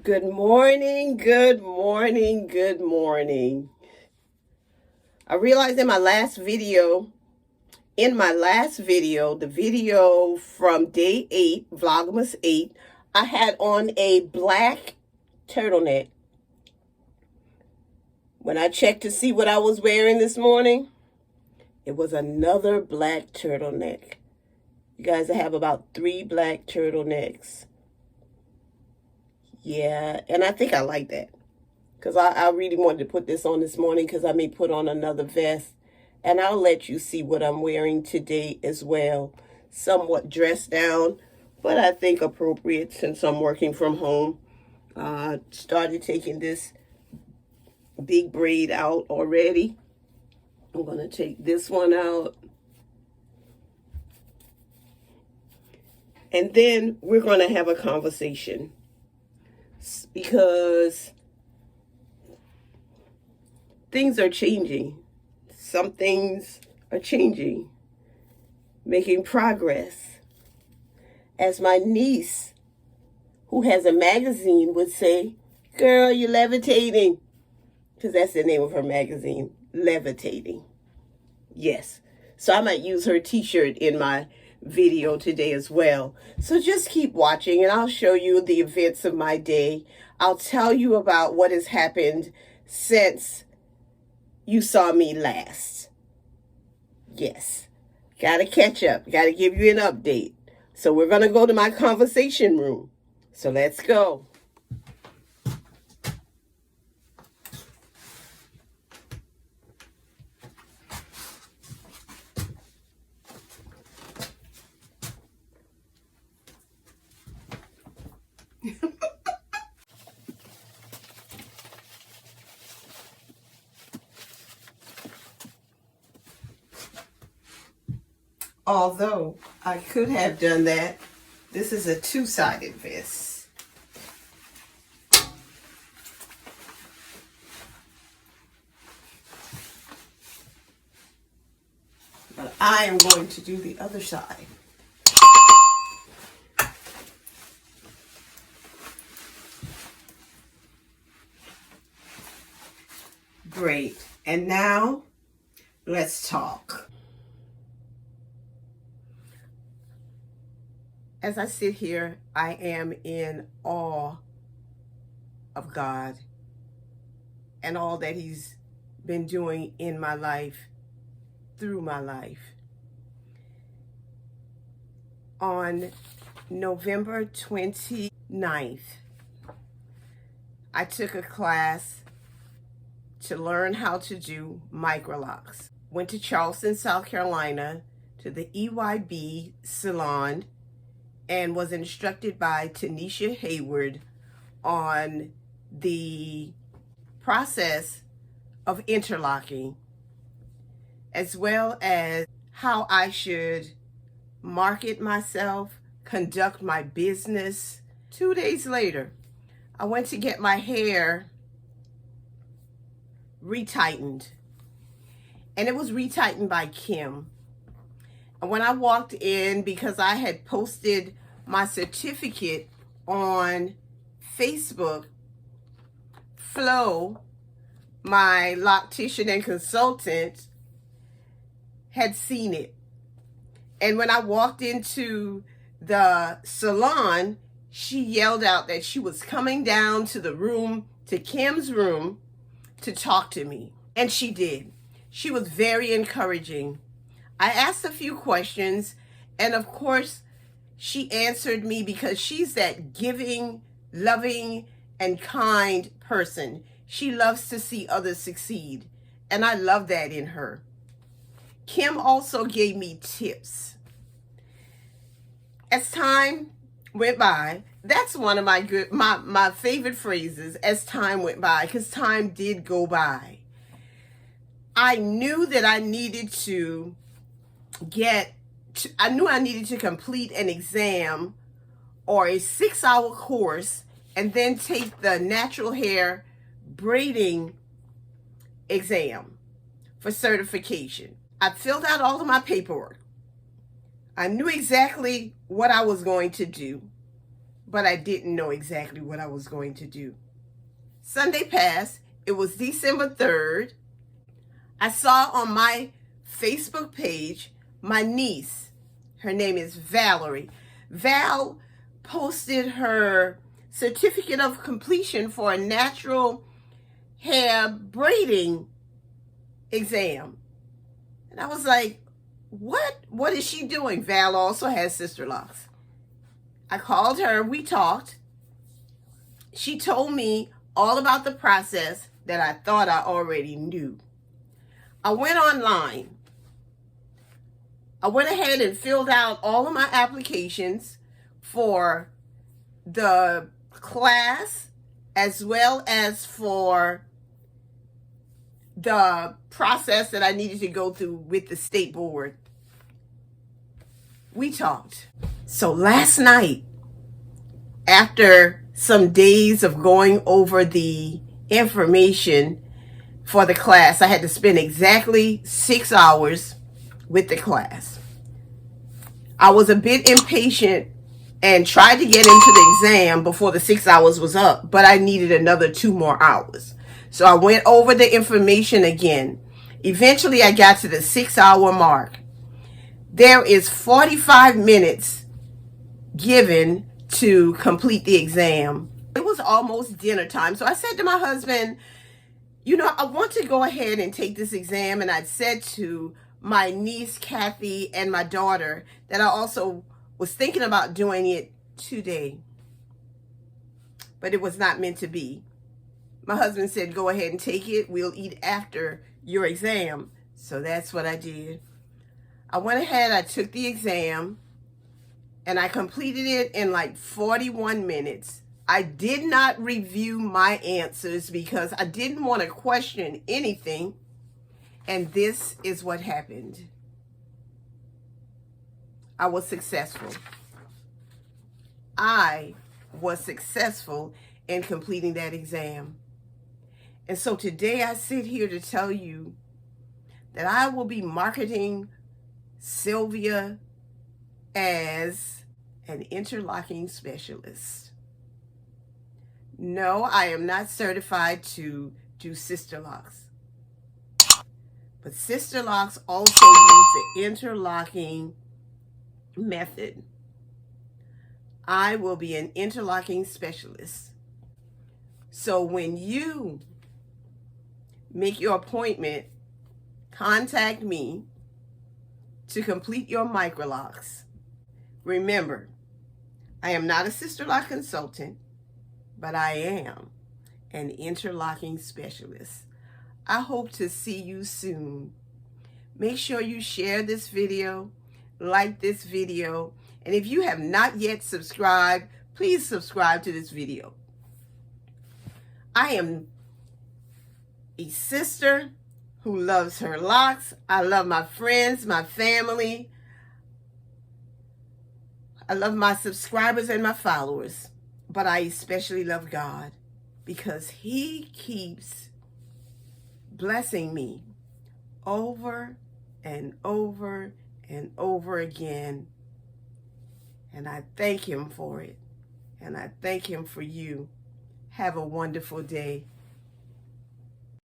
Good morning, good morning, good morning. I realized in my last video, the video from day 8, Vlogmas 8, I had on a black turtleneck. When I checked to see what I was wearing this morning, it was another black turtleneck. You guys, I have about 3 black turtlenecks. Yeah, and I think I like that. Because I really wanted to put this on this morning because I may put on another vest. And I'll let you see what I'm wearing today as well. Somewhat dressed down, but I think appropriate since I'm working from home. Started taking this big braid out already. I'm going to take this one out. And then we're going to have a conversation. Because things are changing. Some things are changing, making progress. As my niece, who has a magazine, would say, "Girl, you're levitating." Because that's the name of her magazine, Levitating. Yes. So I might use her t-shirt in my video today as well. So just keep watching and I'll show you the events of my day. I'll tell you about what has happened since you saw me last. Yes. Gotta catch up. Gotta give you an update. So we're gonna go to my conversation room. So let's go. Although I could have done that, this is a two-sided vest. But I am going to do the other side. Great. And now, let's talk. As I sit here, I am in awe of God and all that He's been doing in my life, through my life. On November 29th, I took a class to learn how to do microlocks. Went to Charleston, South Carolina, to the EYB Salon, and was instructed by Tanesha Heyward on the process of interlocking, as well as how I should market myself, conduct my business. 2 days later, I went to get my hair retightened, and it was retightened by Kim. And when I walked in, because I had posted my certificate on Facebook, Flo, my loctician and consultant, had seen it. And when I walked into the salon, she yelled out that she was coming down to the room, to Kim's room, to talk to me. And she did. She was very encouraging. I asked a few questions, and of course, she answered me because she's that giving, loving, and kind person. She loves to see others succeed, and I love that in her. Kim also gave me tips. As time went by, that's one of my favorite phrases, as time went by, because time did go by. I knew that I needed to I needed to complete an exam or a 6-hour course and then take the natural hair braiding exam for certification. I filled out all of my paperwork. I knew exactly what I was going to do. but I didn't know exactly what I was going to do. Sunday passed. It was December 3rd. I saw on my Facebook page, my niece, her name is Valerie. Val posted her certificate of completion for a natural hair braiding exam. And I was like, what is she doing? Val also has Sisterlocks. I called her, we talked. She told me all about the process that I thought I already knew. I went online. I went ahead and filled out all of my applications for the class as well as for the process that I needed to go through with the state board. We talked. So last night, after some days of going over the information for the class, I had to spend exactly 6 hours with the class. I was a bit impatient and tried to get into the exam before the 6 hours was up, but I needed another 2 more hours. So I went over the information again. Eventually, I got to the 6-hour mark. There is 45 minutes given to complete the exam. It was almost dinner time. So I said to my husband, you know, I want to go ahead and take this exam. And I said to my niece, Kathy, and my daughter that I also was thinking about doing it today. But it was not meant to be. My husband said, go ahead and take it. We'll eat after your exam. So that's what I did. I went ahead, I took the exam, and I completed it in like 41 minutes. I did not review my answers because I didn't want to question anything. And this is what happened. I was successful. I was successful in completing that exam. And so today I sit here to tell you that I will be marketing Sylvia as an interlocking specialist. No, I am not certified to do Sisterlocks. But Sisterlocks also use the interlocking method. I will be an interlocking specialist. So when you make your appointment, contact me to complete your microlocks. Remember, I am not a Sisterlock consultant, but I am an interlocking specialist. I hope to see you soon. Make sure you share this video, like this video, and if you have not yet subscribed, please subscribe to this video. I am a sister who loves her locks. I love my friends, my family. I love my subscribers and my followers, but I especially love God because He keeps blessing me over and over and over again. And I thank Him for it. And I thank Him for you. Have a wonderful day.